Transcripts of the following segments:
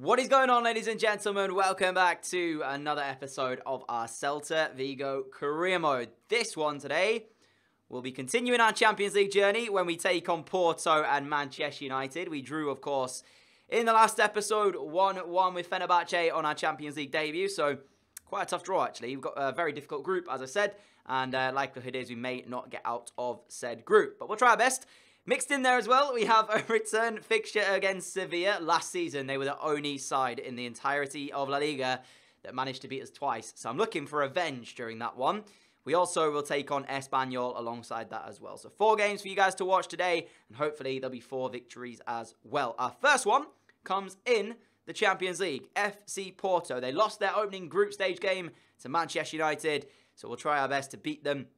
What is going on, ladies and gentlemen? Welcome back to another episode of our Celta Vigo career mode. This one today, we'll be continuing our Champions League journey when we take on Porto and Manchester United. We drew, of course, in the last episode, 1-1 with Fenerbahce on our Champions League debut. So, quite a tough draw, actually. We've got a very difficult group, as I said, and likelihood is we may not get out of said group. But we'll try our best. Mixed in there as well, we have a return fixture against Sevilla. Last season, they were the only side in the entirety of La Liga that managed to beat us twice. So I'm looking for revenge during that one. We also will take on Espanyol alongside that as well. So 4 games for you guys to watch today, and hopefully there'll be 4 victories as well. Our first one comes in the Champions League. FC Porto. They lost their opening group stage game to Manchester United, so we'll try our best to beat them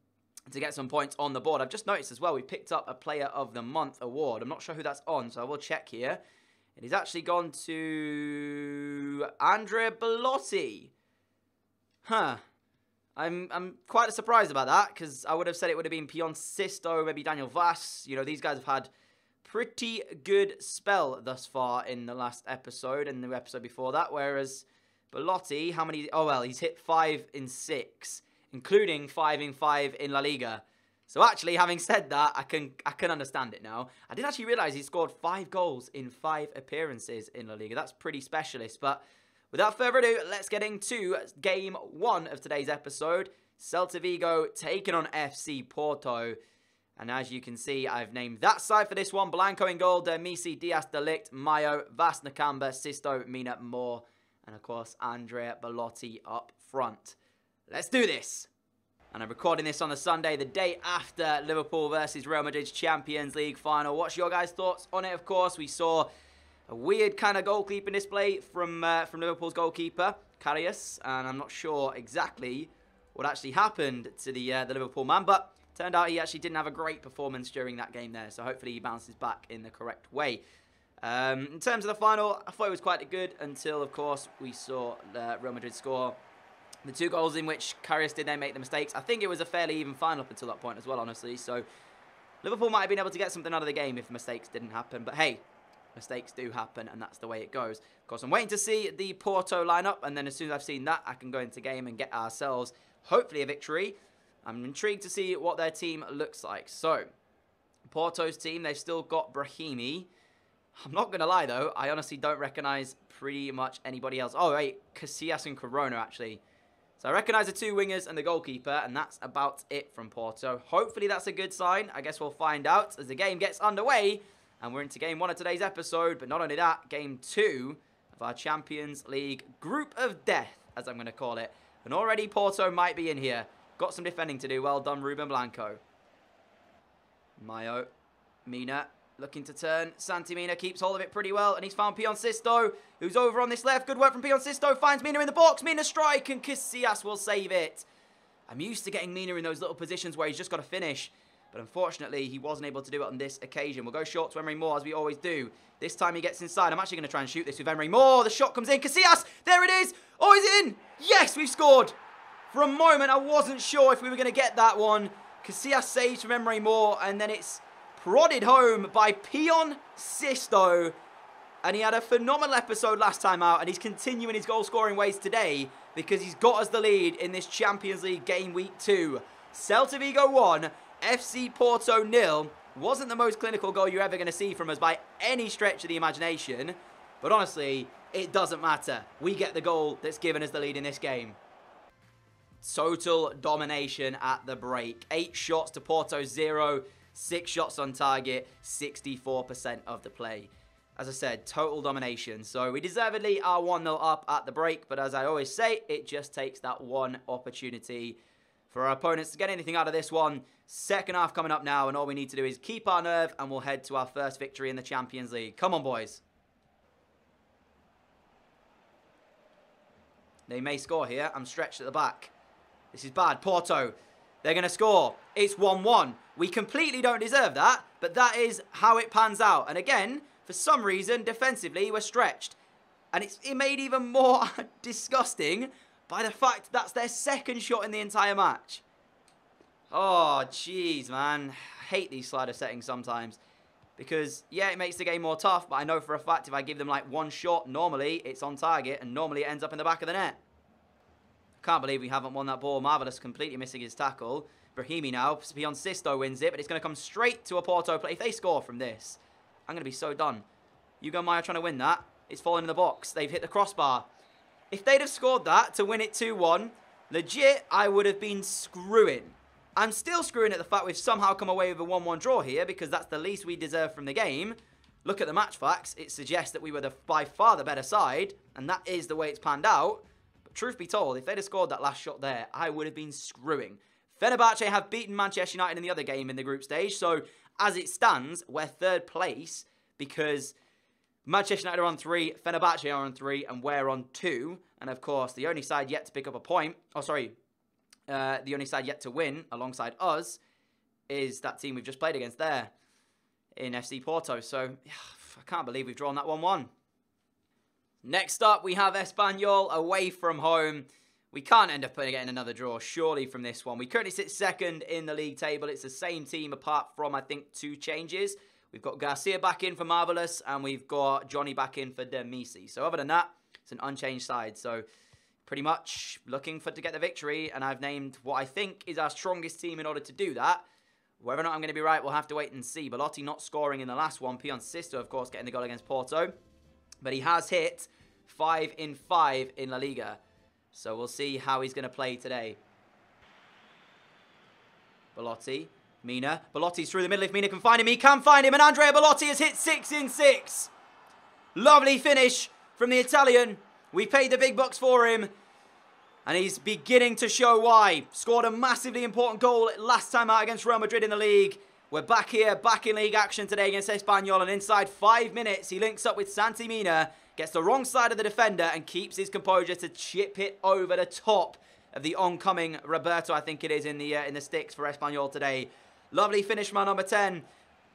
to get some points on the board. I've just noticed as well, we picked up a Player of the Month award. I'm not sure who that's on, so I will check here. It has actually gone to Andrea Belotti. I'm quite surprised about that, because I would have said it would have been Pion Sisto, maybe Daniel Vass. You know, these guys have had pretty good spell thus far in the last episode and the episode before that, whereas Belotti, how many? Oh, well, he's hit 5 in 6. Including 5 in 5 in La Liga. So actually, having said that, I can understand it now. I didn't actually realise he scored 5 goals in 5 appearances in La Liga. That's pretty specialist. But without further ado, let's get into game 1 of today's episode. Celta Vigo taking on FC Porto. And as you can see, I've named that side for this one. Blanco in goal, Misi, Diaz, Delict, Mayo, Vas Nakamba, Sisto, Mina, Moore, and of course, Andrea Belotti up front. Let's do this. And I'm recording this on a Sunday, the day after Liverpool versus Real Madrid's Champions League final. What's your guys' thoughts on it? Of course, we saw a weird kind of goalkeeping display from Liverpool's goalkeeper, Karius, and I'm not sure exactly what actually happened to the Liverpool man, but turned out he actually didn't have a great performance during that game there, so hopefully he bounces back in the correct way. In terms of the final, I thought it was quite good until, of course, we saw Real Madrid score the 2 goals in which Karius did then make the mistakes. I think it was a fairly even final up until that point as well, honestly. So Liverpool might have been able to get something out of the game if the mistakes didn't happen. But hey, mistakes do happen, and that's the way it goes. Of course, I'm waiting to see the Porto lineup, and then as soon as I've seen that, I can go into game and get ourselves, hopefully, a victory. I'm intrigued to see what their team looks like. So, Porto's team, they've still got Brahimi. I'm not going to lie, though. I honestly don't recognise pretty much anybody else. Oh, wait, Casillas and Corona, actually. So I recognise the 2 wingers and the goalkeeper, and that's about it from Porto. Hopefully that's a good sign. I guess we'll find out as the game gets underway. And we're into game 1 of today's episode. But not only that, game 2 of our Champions League Group of Death, as I'm going to call it. And already Porto might be in here. Got some defending to do. Well done, Ruben Blanco. Mayo. Mina. Looking to turn. Santi Mina keeps hold of it pretty well. And he's found Pion Sisto, who's over on this left. Good work from Pion Sisto. Finds Mina in the box. Mina strike. And Casillas will save it. I'm used to getting Mina in those little positions where he's just got to finish. But unfortunately, he wasn't able to do it on this occasion. We'll go short to Emery Moore, as we always do. This time he gets inside. I'm actually going to try and shoot this with Emery Moore. The shot comes in. Casillas. There it is. Oh, he's in. Yes, we've scored. For a moment, I wasn't sure if we were going to get that one. Casillas saves from Emery Moore. And then it's prodded home by Pion Sisto. And he had a phenomenal episode last time out. And he's continuing his goal-scoring ways today, because he's got us the lead in this Champions League game week 2. Celta Vigo 1, FC Porto 0. Wasn't the most clinical goal you're ever going to see from us by any stretch of the imagination. But honestly, it doesn't matter. We get the goal that's given us the lead in this game. Total domination at the break. 8 shots to Porto 0. 6 shots on target, 64% of the play. As I said, total domination. So we deservedly are 1-0 up at the break. But as I always say, it just takes that one opportunity for our opponents to get anything out of this one. Second half coming up now, and all we need to do is keep our nerve, and we'll head to our first victory in the Champions League. Come on, boys. They may score here. I'm stretched at the back. This is bad. Porto, they're going to score. It's 1-1. We completely don't deserve that, but that is how it pans out. And again, for some reason, defensively, we're stretched. And it made even more disgusting by the fact that's their second shot in the entire match. Oh, jeez, man. I hate these slider settings sometimes. Because, yeah, it makes the game more tough, but I know for a fact if I give them like one shot, normally it's on target, and normally it ends up in the back of the net. I can't believe we haven't won that ball. Marvelous completely missing his tackle. Brahimi now, Pion Sisto wins it, but it's going to come straight to a Porto play. If they score from this, I'm going to be so done. Hugo Maya trying to win that. It's fallen in the box. They've hit the crossbar. If they'd have scored that to win it 2-1, legit, I would have been screwing. I'm still screwing at the fact we've somehow come away with a 1-1 draw here because that's the least we deserve from the game. Look at the match facts. It suggests that we were by far the better side, and that is the way it's panned out. But truth be told, if they'd have scored that last shot there, I would have been screwing. Fenerbahce have beaten Manchester United in the other game in the group stage, so as it stands, we're third place because Manchester United are on 3, Fenerbahce are on 3, and we're on 2. And of course, the only side yet to pick up a point, the only side yet to win alongside us is that team we've just played against there in FC Porto. So, I can't believe we've drawn that 1-1. Next up, we have Espanyol away from home. We can't end up getting another draw, surely, from this one. We currently sit second in the league table. It's the same team apart from, I think, 2 changes. We've got Garcia back in for Marvelous, and we've got Johnny back in for Demisi. So, other than that, it's an unchanged side. So, pretty much looking to get the victory, and I've named what I think is our strongest team in order to do that. Whether or not I'm going to be right, we'll have to wait and see. Belotti not scoring in the last one. Pion Sisto, of course, getting the goal against Porto. But he has hit 5 in 5 in La Liga. So we'll see how he's going to play today. Belotti. Mina. Belotti's through the middle. If Mina can find him, he can find him. And Andrea Belotti has hit 6 in 6. Lovely finish from the Italian. We paid the big bucks for him. And he's beginning to show why. Scored a massively important goal last time out against Real Madrid in the league. We're back here, back in league action today against Espanyol. And inside 5 minutes, he links up with Santi Mina. Gets the wrong side of the defender and keeps his composure to chip it over the top of the oncoming Roberto, I think it is, in the sticks for Espanyol today. Lovely finish from our number 10.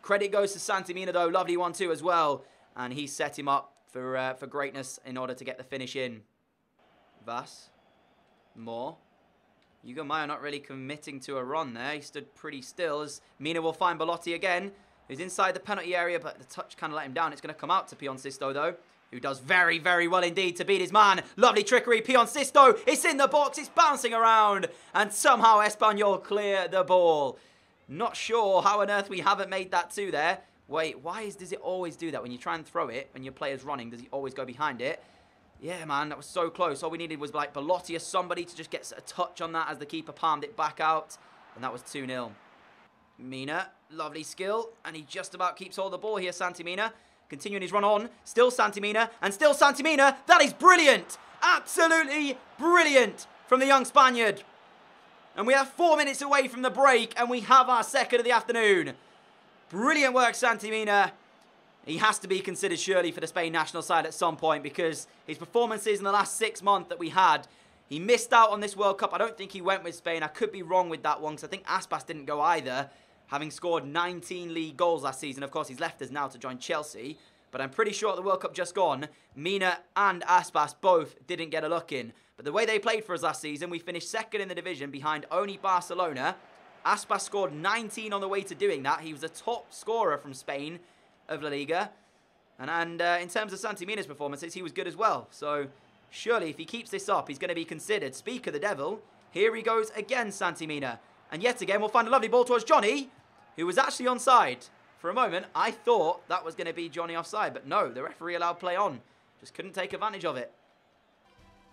Credit goes to Santi Mina, though. Lovely one, too, as well. And he set him up for greatness in order to get the finish in. Vas. More. Hugo Maya not really committing to a run there. He stood pretty still as Mina will find Belotti again. Who's inside the penalty area, but the touch kind of let him down. It's going to come out to Pion Sisto, though, who does very, very well indeed to beat his man. Lovely trickery, Pion Sisto. It's in the box, it's bouncing around, and somehow Espanyol clear the ball. Not sure how on earth we haven't made that 2 there. Wait, does it always do that? When you try and throw it, when your player's running, does he always go behind it? Yeah, man, that was so close. All we needed was like Belotti or somebody to just get a touch on that as the keeper palmed it back out. And that was 2-0. Mina, lovely skill. And he just about keeps hold of the ball here, Santi Mina. Continuing his run on. Still Santi Mina. And still Santi Mina. That is brilliant. Absolutely brilliant from the young Spaniard. And we are 4 minutes away from the break. And we have our second of the afternoon. Brilliant work, Santi Mina. He has to be considered surely for the Spain national side at some point because his performances in the last 6 months that we had, he missed out on this World Cup. I don't think he went with Spain. I could be wrong with that one because I think Aspas didn't go either, having scored 19 league goals last season. Of course, he's left us now to join Chelsea, but I'm pretty sure at the World Cup just gone, Mina and Aspas both didn't get a look in. But the way they played for us last season, we finished second in the division behind only Barcelona. Aspas scored 19 on the way to doing that. He was a top scorer from Spain of La Liga. And in terms of Santi Mina's performances, he was good as well. So, surely, if he keeps this up, he's going to be considered. Speak of the devil, here he goes again, Santi Mina. And yet again, we'll find a lovely ball towards Johnny, who was actually onside. For a moment, I thought that was going to be Johnny offside. But no, the referee allowed play on. Just couldn't take advantage of it.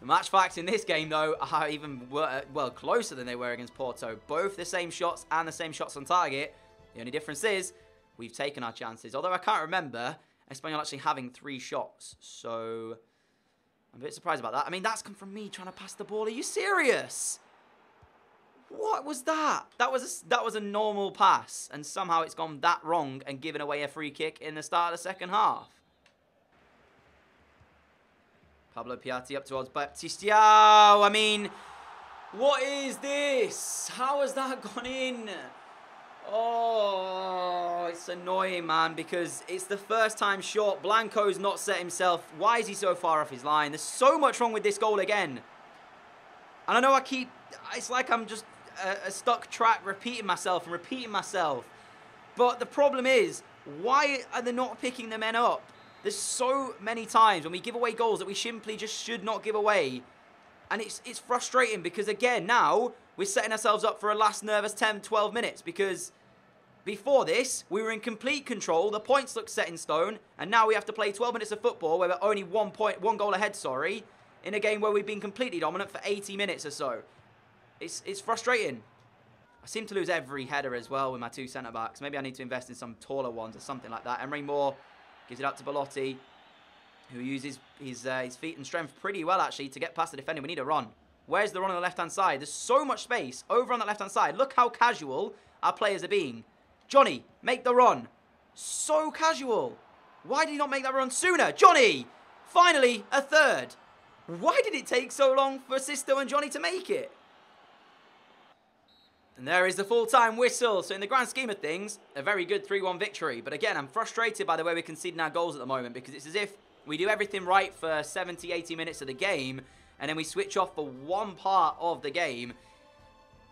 The match facts in this game, though, are even, well, closer than they were against Porto. Both the same shots and the same shots on target. The only difference is we've taken our chances. Although I can't remember Espanyol actually having 3 shots. So I'm a bit surprised about that. I mean, that's come from me trying to pass the ball. Are you serious? What was that? That was a normal pass. And somehow it's gone that wrong and given away a free kick in the start of the second half. Pablo Piatti up towards Baptistiao. I mean, what is this? How has that gone in? Oh, it's annoying, man, because it's the first time short. Blanco's not set himself. Why is he so far off his line? There's so much wrong with this goal again. And I know it's like I'm just a stuck track repeating myself and repeating myself. But the problem is, Why are they not picking the men up? There's so many times when we give away goals that we simply just should not give away. And it's frustrating because, again, now we're setting ourselves up for a last nervous 10, 12 minutes because before this, we were in complete control. The points look set in stone. And now we have to play 12 minutes of football where we're only one goal ahead, in a game where we've been completely dominant for 80 minutes or so. It's frustrating. I seem to lose every header as well with my 2 centre-backs. Maybe I need to invest in some taller ones or something like that. Emery Moore gives it out to Belotti, who uses his feet and strength pretty well, actually, to get past the defender. We need a run. Where's the run on the left-hand side? There's so much space over on the left-hand side. Look how casual our players are being. Johnny, make the run. So casual. Why did he not make that run sooner? Johnny! Finally, a third. Why did it take so long for Sisto and Johnny to make it? And there is the full-time whistle. So in the grand scheme of things, a very good 3-1 victory. But again, I'm frustrated by the way we're conceding our goals at the moment because it's as if we do everything right for 70, 80 minutes of the game and then we switch off for one part of the game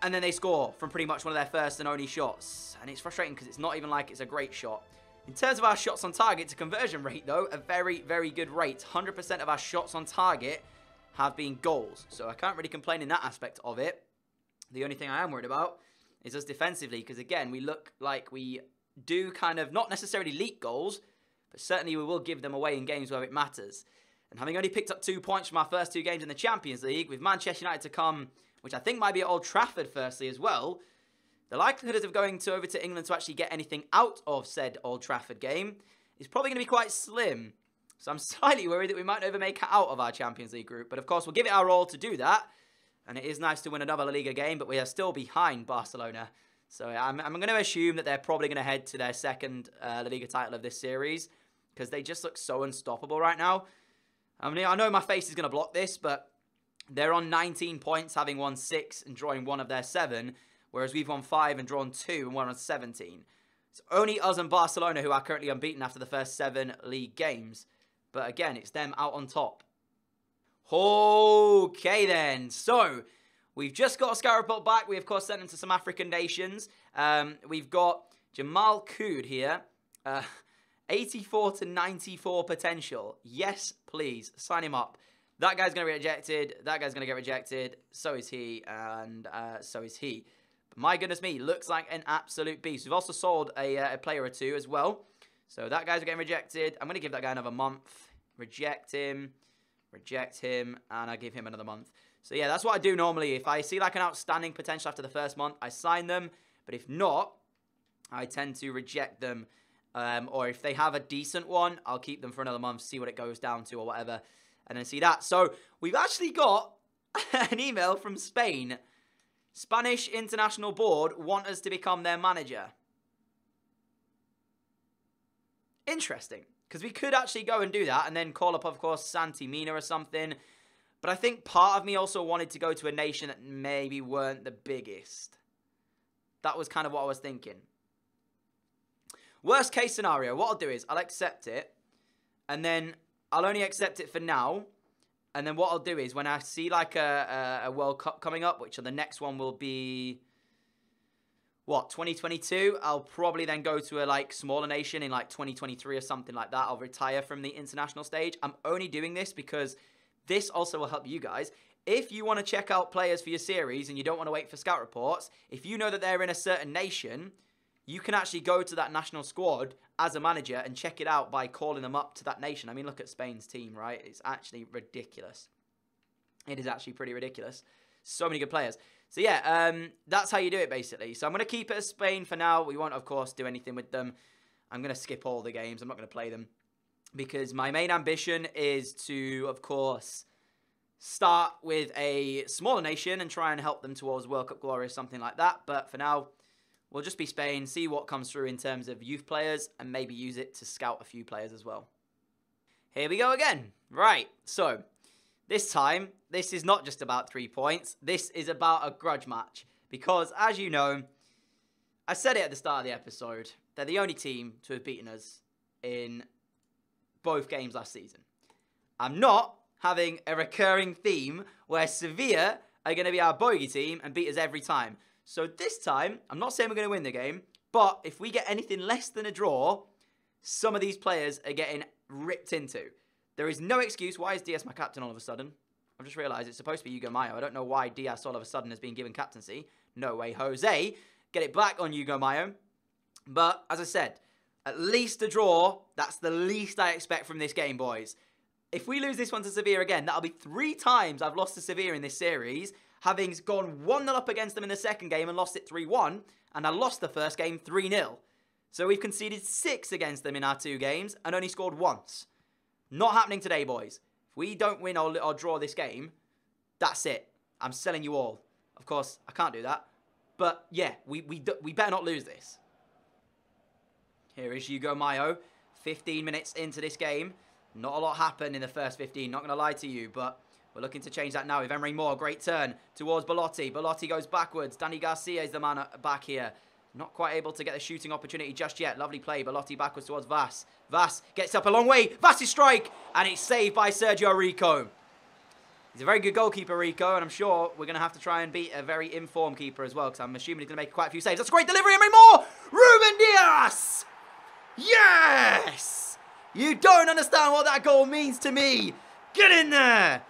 and then they score from pretty much one of their first and only shots. And it's frustrating because it's not even like it's a great shot. In terms of our shots on target to conversion rate, though, a very, very good rate. 100% of our shots on target have been goals. So I can't really complain in that aspect of it. The only thing I am worried about is us defensively because, again, we look like we do kind of not necessarily leak goals, but certainly we will give them away in games where it matters. And having only picked up 2 points from our first 2 games in the Champions League, with Manchester United to come, which I think might be at Old Trafford firstly as well, the likelihood of going over to England to actually get anything out of said Old Trafford game is probably going to be quite slim. So I'm slightly worried that we might never make it out of our Champions League group. But of course, we'll give it our all to do that. And it is nice to win another La Liga game, but we are still behind Barcelona. So I'm going to assume that they're probably going to head to their second La Liga title of this series because they just look so unstoppable right now. I mean, I know my face is going to block this, but they're on 19 points, having won 6 and drawing 1 of their 7, whereas we've won 5 and drawn 2 and 1 on 17. It's only us and Barcelona who are currently unbeaten after the first 7 league games. But again, it's them out on top. Okay then, so we've just got a scout report back. We of course sent him to some African nations. We've got Jamal Koud here, 84 to 94 potential. Yes, please, sign him up. That guy's going to be rejected, that guy's going to get rejected, so is he, and so is he. But my goodness me, looks like an absolute beast. We've also sold a player or 2 as well. So that guy's getting rejected. I'm going to give that guy another month. Reject him, and I give him another month. So yeah, that's what I do normally. If I see like an outstanding potential after the first month, I sign them. But if not, I tend to reject them. Or if they have a decent one, I'll keep them for another month, see what it goes down to or whatever. And then see that. So we've actually got an email from Spain. Spanish International Board want us to become their manager. Interesting. Because we could actually go and do that and then call up, of course, Santi Mina or something. But I think part of me also wanted to go to a nation that maybe weren't the biggest. That was kind of what I was thinking. Worst case scenario, what I'll do is I'll accept it. And then I'll only accept it for now. And then what I'll do is when I see like a World Cup coming up, which the next one will be, what, 2022? I'll probably then go to a like smaller nation in like 2023 or something like that. I'll retire from the international stage. I'm only doing this because this also will help you guys. If you want to check out players for your series and you don't want to wait for scout reports, if you know that they're in a certain nation, you can actually go to that national squad as a manager and check it out by calling them up to that nation. I mean, look at Spain's team, right? It's actually ridiculous. It is actually pretty ridiculous. So many good players. So yeah, that's how you do it basically. So I'm going to keep it as Spain for now. We won't, of course, do anything with them. I'm going to skip all the games. I'm not going to play them. Because my main ambition is to, of course, start with a smaller nation and try and help them towards World Cup glory or something like that. But for now, we'll just be Spain, see what comes through in terms of youth players, and maybe use it to scout a few players as well. Here we go again. Right, so this time, this is not just about 3 points. This is about a grudge match. Because, as you know, I said it at the start of the episode, they're the only team to have beaten us in both games last season. I'm not having a recurring theme where Sevilla are going to be our bogey team and beat us every time. So this time, I'm not saying we're going to win the game, but if we get anything less than a draw, some of these players are getting ripped into. There is no excuse. Why is Diaz my captain all of a sudden? I've just realised it's supposed to be Hugo Mayo. I don't know why Diaz all of a sudden has been given captaincy. No way, Jose. Get it back on Hugo Mayo. But, as I said, at least a draw. That's the least I expect from this game, boys. If we lose this one to Sevilla again, that'll be 3 times I've lost to Sevilla in this series, having gone 1-0 up against them in the second game and lost it 3-1, and I lost the first game 3-0. So we've conceded 6 against them in our 2 games and only scored once. Not happening today, boys. If we don't win or draw this game, that's it. I'm selling you all. Of course, I can't do that. But, yeah, we better not lose this. Here is Hugo Mayo, 15 minutes into this game. Not a lot happened in the first 15, not going to lie to you, but we're looking to change that now with Emery Moore. Great turn towards Belotti. Belotti goes backwards. Danny Garcia is the man back here. Not quite able to get the shooting opportunity just yet. Lovely play. Belotti backwards towards Vass. Vass gets up a long way. Vass's strike, and it's saved by Sergio Rico. He's a very good goalkeeper, Rico, and I'm sure we're going to have to try and beat a very informed keeper as well, because I'm assuming he's going to make quite a few saves. That's a great delivery, Emery Moore! Ruben Diaz! Yes! You don't understand what that goal means to me. Get in there!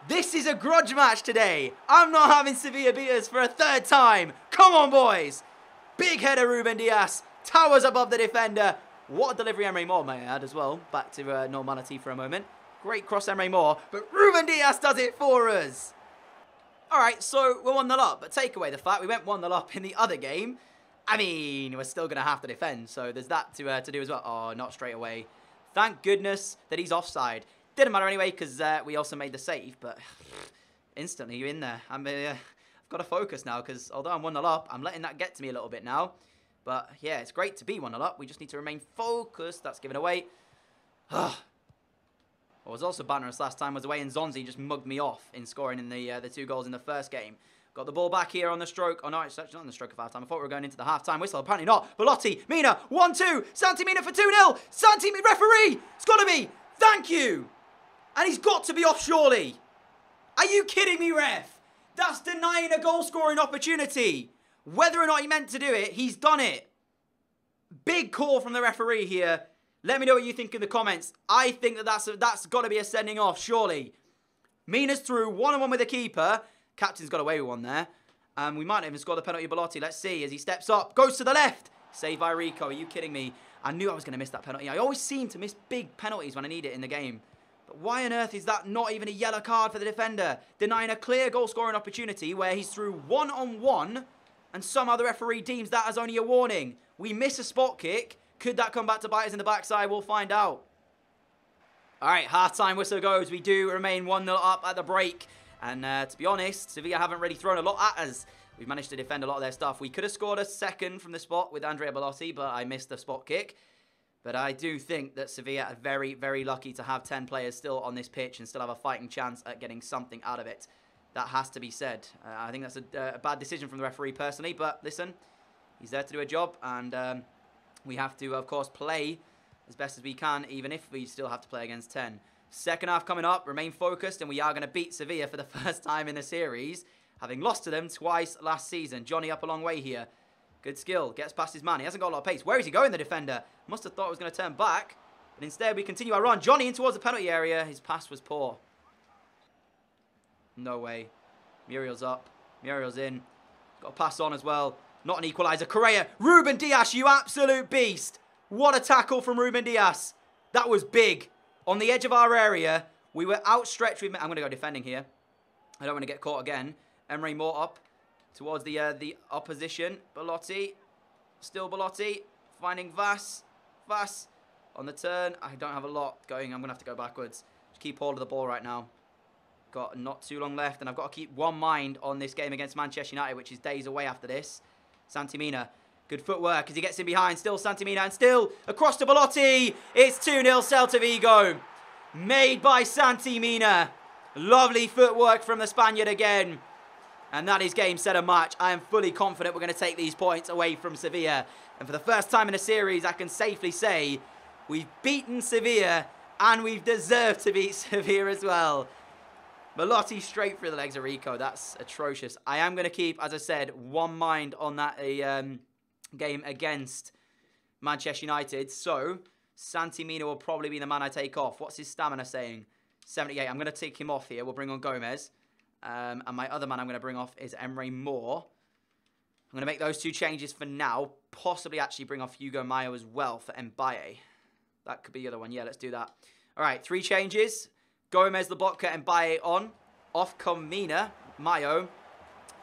This is a grudge match today. I'm not having Sevilla beat us for a 3rd time. Come on, boys. Big header, Ruben Diaz. Towers above the defender. What a delivery, Emery Moore, may I add, as well. Back to normality for a moment. Great cross, Emery Moore. But Ruben Diaz does it for us. All right, so we're 1-0 up. But take away the fact we went 1-0 up in the other game. I mean, we're still going to have to defend. So there's that to do as well. Oh, not straight away. Thank goodness that he's offside. Didn't matter anyway, because we also made the save. But instantly, you're in there. I've got to focus now, because although I'm 1-0 up, I'm letting that get to me a little bit now. But yeah, it's great to be 1-0 up. We just need to remain focused. That's given away. What was also banterous last time was the way Nzonzi just mugged me off in scoring in the 2 goals in the first game. Got the ball back here on the stroke. Oh no, it's actually not on the stroke of half-time. I thought we were going into the half-time whistle. Apparently not. Belotti, Mina, 1-2. Santi Mina for 2-0. Santi, referee. It's got to be. Thank you. And he's got to be off, surely. Are you kidding me, ref? That's denying a goal-scoring opportunity. Whether or not he meant to do it, he's done it. Big call from the referee here. Let me know what you think in the comments. I think that that's got to be a sending off, surely. Mina's through, 1-on-1 with the keeper. Captain's got away with one there. We might even score the penalty, Belotti. Let's see as he steps up. Goes to the left. Saved by Rico. Are you kidding me? I knew I was going to miss that penalty. I always seem to miss big penalties when I need it in the game. But why on earth is that not even a yellow card for the defender? Denying a clear goal-scoring opportunity where he's through 1-on-1 and somehow the referee deems that as only a warning. We miss a spot kick. Could that come back to bite us in the backside? We'll find out. All right, half-time whistle goes. We do remain 1-0 up at the break. And to be honest, Sevilla haven't really thrown a lot at us. We've managed to defend a lot of their stuff. We could have scored a second from the spot with Andrea Belotti, but I missed the spot kick. But I do think that Sevilla are very, very lucky to have 10 players still on this pitch and still have a fighting chance at getting something out of it. That has to be said. I think that's a bad decision from the referee personally, but listen, he's there to do a job, and we have to, of course, play as best as we can, even if we still have to play against 10. Second half coming up, remain focused, and we are going to beat Sevilla for the first time in the series, having lost to them twice last season. Johnny up a long way here. Good skill, gets past his man. He hasn't got a lot of pace. Where is he going, the defender? Must have thought he was going to turn back, but instead we continue our run. Johnny in towards the penalty area. His pass was poor. No way. Muriel's up. Muriel's in. Got a pass on as well. Not an equaliser. Correa. Ruben Diaz, you absolute beast. What a tackle from Ruben Diaz. That was big. On the edge of our area, we were outstretched with... I'm going to go defending here. I don't want to get caught again. Emery Moore up towards the opposition. Belotti. Still Belotti. Finding Vass. Vass on the turn. I don't have a lot going. I'm going to have to go backwards. Just keep hold of the ball right now. Got not too long left, and I've got to keep one mind on this game against Manchester United, which is days away after this. Santi Mina. Good footwork as he gets in behind. Still Santi Mina, and still across to Belotti. It's 2-0 Celta Vigo. Made by Santi Mina. Lovely footwork from the Spaniard again. And that is game, set, and match. I am fully confident we're going to take these points away from Sevilla. And for the first time in a series, I can safely say we've beaten Sevilla, and we've deserved to beat Sevilla as well. Belotti straight through the legs of Rico. That's atrocious. I am going to keep, as I said, one mind on that game against Manchester United. So, Santi Mina will probably be the man I take off. What's his stamina saying? 78. I'm going to take him off here. We'll bring on Gomez. And my other man I'm going to bring off is Emre Moore. I'm going to make those 2 changes for now. Possibly actually bring off Hugo Mayo as well for Mbaye. That could be the other one. Yeah, let's do that. All right, 3 changes. Gomez, Lobotka, Mbaye on. Off come Mina, Mayo,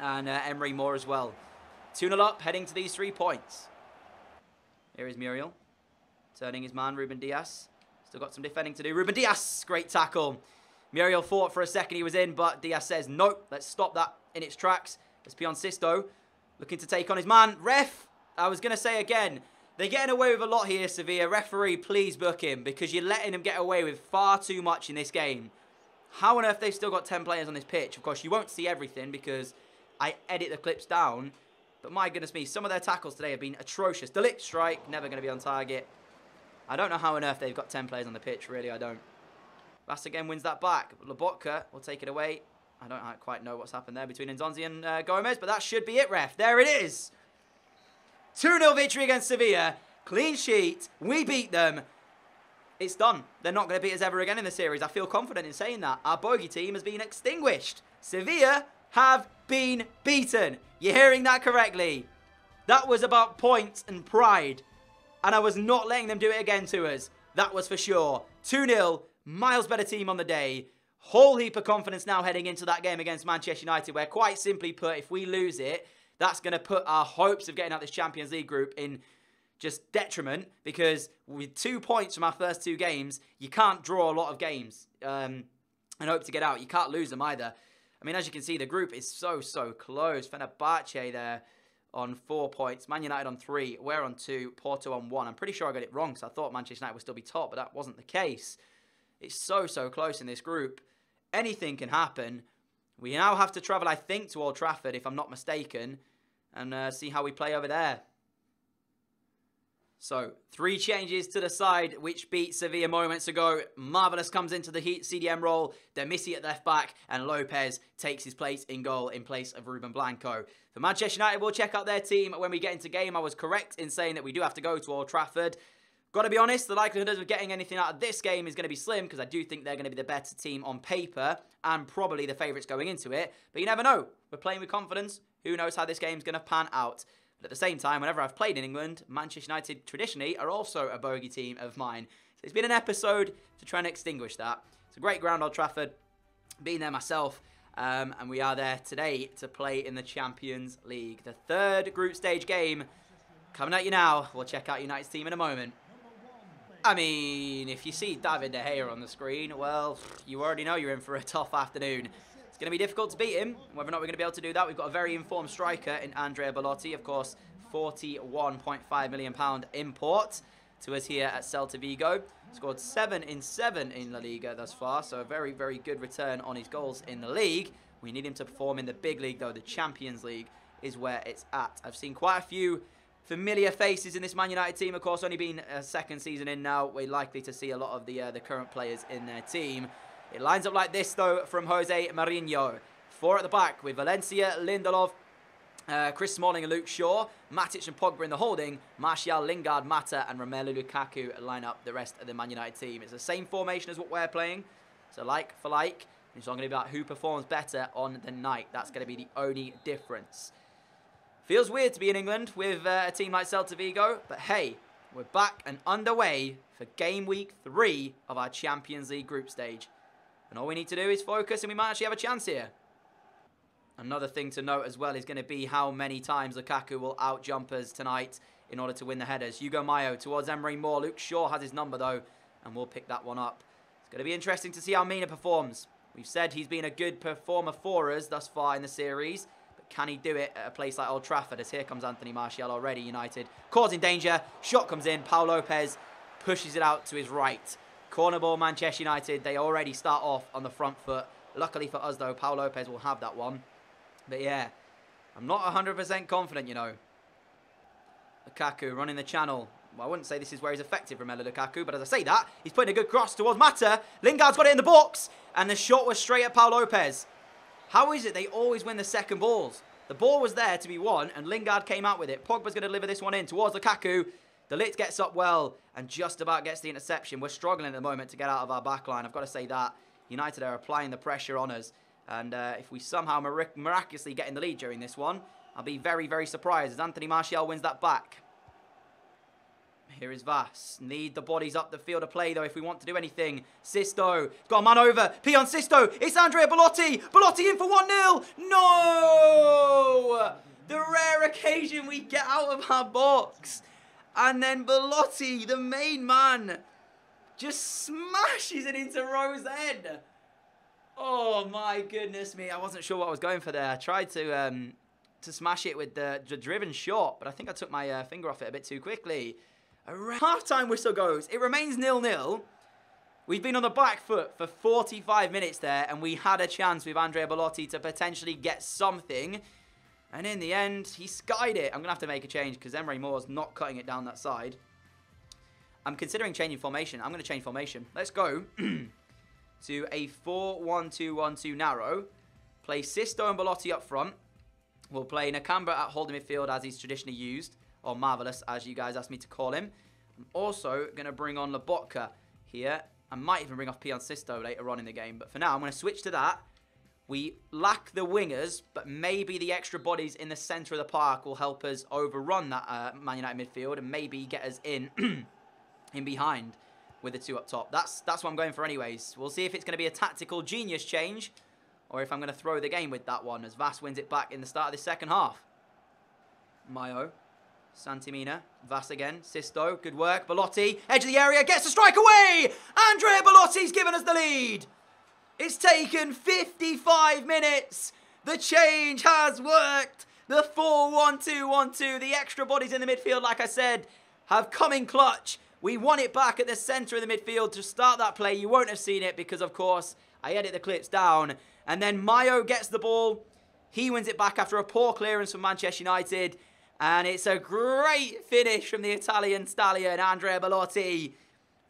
and Emre Moore as well. 2-0 up, heading to these 3 points. Here is Muriel. Turning his man, Ruben Dias. Still got some defending to do. Ruben Dias, great tackle. Muriel thought for a second he was in, but Dias says, nope, let's stop that in its tracks. It's Pion Sisto looking to take on his man. Ref, I was going to say again, they're getting away with a lot here, Sevilla. Referee, please book him, because you're letting him get away with far too much in this game. How on earth they've still got 10 players on this pitch? Of course, you won't see everything because I edit the clips down. But my goodness me, some of their tackles today have been atrocious. Delict strike, never going to be on target. I don't know how on earth they've got 10 players on the pitch, really, I don't. Bass again wins that back. Lobotka will take it away. I don't quite know what's happened there between Nzonzi and Gomez, but that should be it, ref. There it is. 2-0 victory against Sevilla. Clean sheet. We beat them. It's done. They're not going to beat us ever again in the series. I feel confident in saying that. Our bogey team has been extinguished. Sevilla have been beaten. You're hearing that correctly. That was about points and pride. And I was not letting them do it again to us. That was for sure. 2-0. Miles better team on the day. Whole heap of confidence now heading into that game against Manchester United, where quite simply put, if we lose it, that's going to put our hopes of getting out this Champions League group in just detriment, because with 2 points from our first 2 games, you can't draw a lot of games and hope to get out. You can't lose them either. I mean, as you can see, the group is so close. Fenerbahce there on 4 points. Man United on 3. We're on 2. Porto on 1. I'm pretty sure I got it wrong, because I thought Manchester United would still be top, but that wasn't the case. It's so close in this group. Anything can happen. We now have to travel, I think, to Old Trafford, if I'm not mistaken, and see how we play over there. So, 3 changes to the side, which beat Sevilla moments ago. Marvelous comes into the CDM role. Demisi at left back, and Lopez takes his place in goal in place of Ruben Blanco. For Manchester United, we'll check out their team when we get into game. I was correct in saying that we do have to go to Old Trafford. Got to be honest, the likelihood of getting anything out of this game is going to be slim, because I do think they're going to be the better team on paper and probably the favourites going into it. But you never know. We're playing with confidence. Who knows how this game's going to pan out. But at the same time, whenever I've played in England, Manchester United traditionally are also a bogey team of mine. So it's been an episode to try and extinguish that. It's a great ground, Old Trafford. Been there myself. And we are there today to play in the Champions League. The 3rd group stage game coming at you now. We'll check out United's team in a moment. I mean, if you see David De Gea on the screen, well, you already know you're in for a tough afternoon. It's going to be difficult to beat him. Whether or not we're going to be able to do that, we've got a very informed striker in Andrea Belotti. Of course, £41.5 million import to us here at Celta Vigo. Scored 7 in 7 in La Liga thus far, so a very good return on his goals in the league. We need him to perform in the big league, though. The Champions League is where it's at. I've seen quite a few familiar faces in this Man United team. Of course, only been a 2nd season in now. We're likely to see a lot of the current players in their team. It lines up like this, though, from Jose Mourinho. 4 at the back with Valencia, Lindelof, Chris Smalling and Luke Shaw. Matic and Pogba in the holding. Martial, Lingard, Mata and Romelu Lukaku line up the rest of the Man United team. It's the same formation as what we're playing. So like for like. It's not going to be about who performs better on the night. That's going to be the only difference. Feels weird to be in England with a team like Celta Vigo, but hey, we're back and underway for game week 3 of our Champions League group stage. And all we need to do is focus, and we might actually have a chance here. Another thing to note as well is going to be how many times Lukaku will out-jump us tonight in order to win the headers. Hugo Mayo towards Emre Moore. Luke Shaw has his number, though, and we'll pick that one up. It's going to be interesting to see how Mina performs. We've said he's been a good performer for us thus far in the series. Can he do it at a place like Old Trafford? As here comes Anthony Martial already, United. Causing danger. Shot comes in. Paul Lopez pushes it out to his right. Corner ball, Manchester United. They already start off on the front foot. Luckily for us, though, Paul Lopez will have that one. But yeah, I'm not 100% confident, you know. Lukaku running the channel. Well, I wouldn't say this is where he's effective, Romelu Lukaku. But as I say that, he's putting a good cross towards Mata. Lingard's got it in the box. And the shot was straight at Paul Lopez. How is it they always win the second balls? The ball was there to be won, and Lingard came out with it. Pogba's going to deliver this one in towards Lukaku. De Ligt gets up well and just about gets the interception. We're struggling at the moment to get out of our back line. I've got to say that. United are applying the pressure on us. And if we somehow miraculously get in the lead during this one, I'll be very, very surprised as Anthony Martial wins that back. Here is Vass. Need the bodies up the field of play, though, if we want to do anything. Sisto. Got a man over. Pion Sisto. It's Andrea Belotti. Belotti in for 1-0. No! The rare occasion we get out of our box. And then Belotti, the main man, just smashes it into Rowe's head. Oh, my goodness me. I wasn't sure what I was going for there. I tried to smash it with the driven shot, but I think I took my finger off it a bit too quickly. A half-time whistle goes. It remains 0-0. We've been on the back foot for 45 minutes there, and we had a chance with Andrea Belotti to potentially get something. And in the end, he skied it. I'm going to have to make a change because Emre Moore's not cutting it down that side. I'm considering changing formation. I'm going to change formation. Let's go to a 4-1-2-1-2 narrow. Play Sisto and Belotti up front. We'll play Nakamba at holding midfield as he's traditionally used. Or Marvellous, as you guys asked me to call him. I'm also going to bring on Lobotka here. I might even bring off Pion Sisto later on in the game. But for now, I'm going to switch to that. We lack the wingers, but maybe the extra bodies in the centre of the park will help us overrun that Man United midfield and maybe get us in behind with the two up top. That's what I'm going for anyways. We'll see if it's going to be a tactical genius change or if I'm going to throw the game with that one as Vass wins it back in the start of the second half. Mayo. Santimina, Vass again, Sisto, good work, Belotti, edge of the area, gets the strike away! Andrea Belotti's given us the lead! It's taken 55 minutes! The change has worked! The 4-1-2-1-2, the extra bodies in the midfield, like I said, have come in clutch. We won it back at the centre of the midfield to start that play. You won't have seen it because, of course, I edit the clips down. And then Mayo gets the ball. He wins it back after a poor clearance from Manchester United. And it's a great finish from the Italian stallion, Andrea Belotti.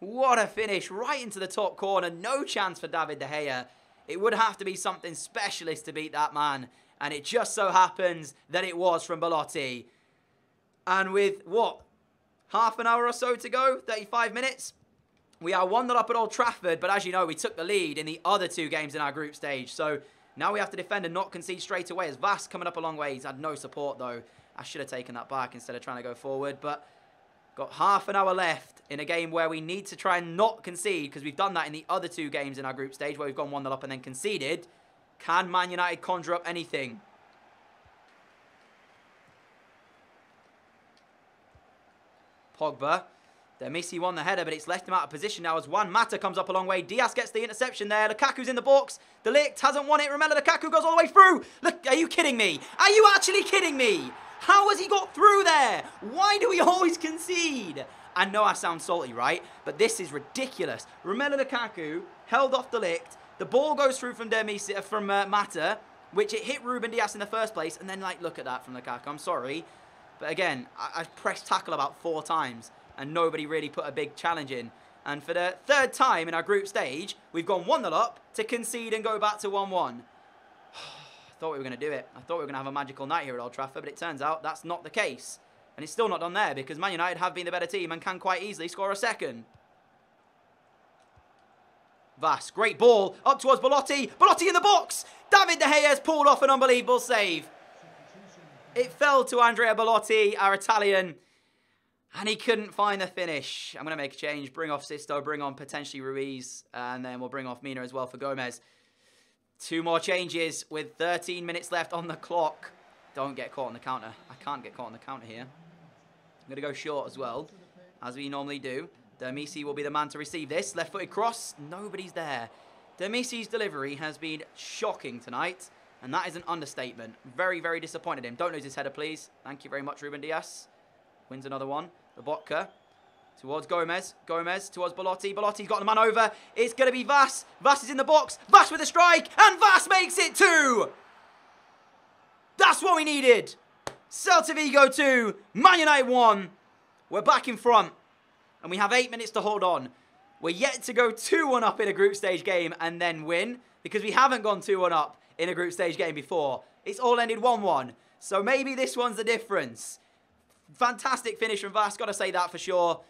What a finish, right into the top corner. No chance for David De Gea. It would have to be something specialist to beat that man. And it just so happens that it was from Belotti. And with, what, half an hour or so to go, 35 minutes, we are 1-0 up at Old Trafford. But as you know, we took the lead in the other two games in our group stage. So now we have to defend and not concede straight away. As Vass coming up a long way. He's had no support, though. I should have taken that back instead of trying to go forward. But got half an hour left in a game where we need to try and not concede, because we've done that in the other two games in our group stage where we've gone 1-0 up and then conceded. Can Man United conjure up anything? Pogba. Demisi won the header, but it's left him out of position now as Juan Mata comes up a long way. Diaz gets the interception there. Lukaku's in the box. De Ligt hasn't won it. Remember, Lukaku goes all the way through. Look, are you kidding me? Are you actually kidding me? How has he got through there? Why do we always concede? I know I sound salty, right? But this is ridiculous. Romelu Lukaku held off De Ligt. The ball goes through from Mata, which it hit Ruben Diaz in the first place. And then, like, look at that from Lukaku. I'm sorry. But again, I've pressed tackle about 4 times. And nobody really put a big challenge in. And for the third time in our group stage, we've gone 1-0 up to concede and go back to 1-1. I thought we were going to do it. I thought we were going to have a magical night here at Old Trafford, but it turns out that's not the case. And it's still not done there because Man United have been the better team and can quite easily score a second. Vass, great ball, up towards Belotti. Belotti in the box! David De Gea has pulled off an unbelievable save. It fell to Andrea Belotti, our Italian, and he couldn't find the finish. I'm going to make a change, bring off Sisto, bring on potentially Ruiz, and then we'll bring off Mina as well for Gomez. 2 more changes with 13 minutes left on the clock. Don't get caught on the counter. I can't get caught on the counter here. I'm going to go short as well, as we normally do. Demisi will be the man to receive this. Left-footed cross. Nobody's there. Demisi's delivery has been shocking tonight, and that is an understatement. Very, very disappointed him. Don't lose his header, please. Thank you very much, Ruben Diaz. Wins another one. Lobotka towards Gomez. Gomez towards Belotti. Belotti's got the man over. It's going to be Vass. Vass is in the box. Vass with a strike. And Vass makes it 2. That's what we needed. Celta Vigo 2. Man United 1. We're back in front. And we have 8 minutes to hold on. We're yet to go 2-1 up in a group stage game and then win. Because we haven't gone 2-1 up in a group stage game before. It's all ended 1-1. So maybe this one's the difference. fantastic finish from Vas, got to say that for sure.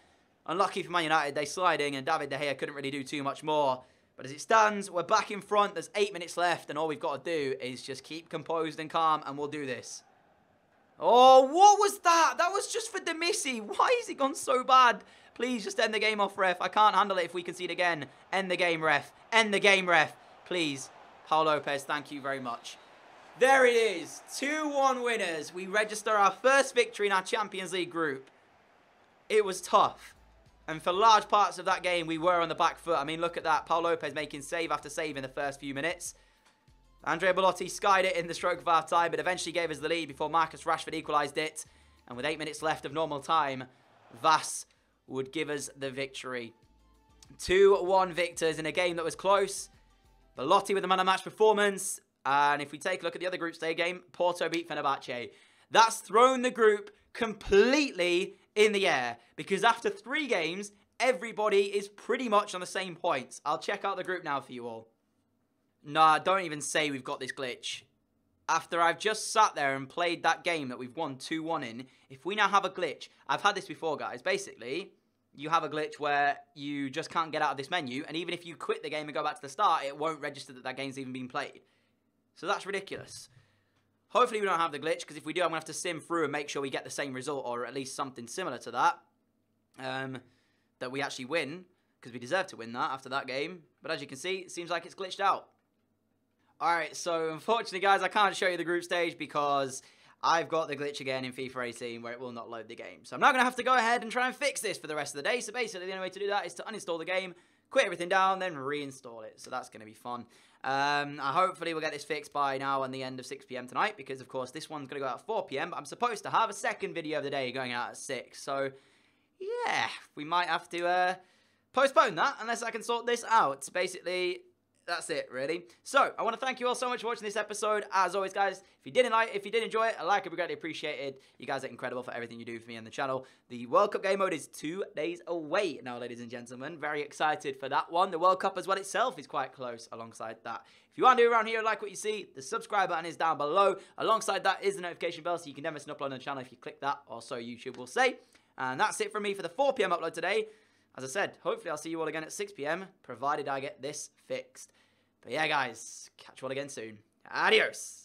Unlucky for Man United, they sliding, and David De Gea couldn't really do too much more. But as it stands, we're back in front. There's 8 minutes left, and all we've got to do is just keep composed and calm, and we'll do this. Oh, what was that? That was just for Demissy. Why has it gone so bad? Please, just end the game off, ref. I can't handle it if we concede again. End the game, ref. End the game, ref. Please. Paul Lopez, thank you very much. There it is. 2-1 winners. We register our first victory in our Champions League group. It was tough. And for large parts of that game, we were on the back foot. I mean, look at that. Paul Lopez making save after save in the first few minutes. Andrea Belotti skied it in the stroke of half time, but eventually gave us the lead before Marcus Rashford equalised it. And with 8 minutes left of normal time, Vas would give us the victory. 2-1 victors in a game that was close. Belotti with the man of match performance. And if we take a look at the other group stage game, Porto beat Fenerbahce. That's thrown the group completely in the air, because after 3 games, everybody is pretty much on the same points. I'll check out the group now for you all. Nah, don't even say we've got this glitch. After I've just sat there and played that game that we've won 2-1 in, if we now have a glitch, I've had this before, guys. Basically, you have a glitch where you just can't get out of this menu, and even if you quit the game and go back to the start, it won't register that that game's even been played. So that's ridiculous. Hopefully we don't have the glitch, because if we do, I'm going to have to sim through and make sure we get the same result, or at least something similar to that. That we actually win, because we deserve to win that after that game. But as you can see, it seems like it's glitched out. Alright, so unfortunately, guys, I can't show you the group stage because I've got the glitch again in FIFA 18 where it will not load the game. So I'm now going to have to go ahead and try and fix this for the rest of the day. So basically, the only way to do that is to uninstall the game, quit everything down, then reinstall it. So that's going to be fun. Hopefully we'll get this fixed by now and the end of 6 PM tonight, because of course this one's going to go out at 4 PM, but I'm supposed to have a second video of the day going out at 6. So yeah, we might have to postpone that unless I can sort this out. Basically, that's it, really. So, I want to thank you all so much for watching this episode. As always, guys, if you did enjoy it, a like would be greatly appreciated. You guys are incredible for everything you do for me and the channel. The World Cup game mode is 2 days away now, ladies and gentlemen. Very excited for that one. The World Cup as well itself is quite close alongside that. If you are new around here and like what you see, the subscribe button is down below. Alongside that is the notification bell, so you can never miss an upload on the channel if you click that, or so YouTube will say. And that's it from me for the 4 PM upload today. As I said, hopefully I'll see you all again at 6 PM, provided I get this fixed. But yeah, guys, catch you all again soon. Adios.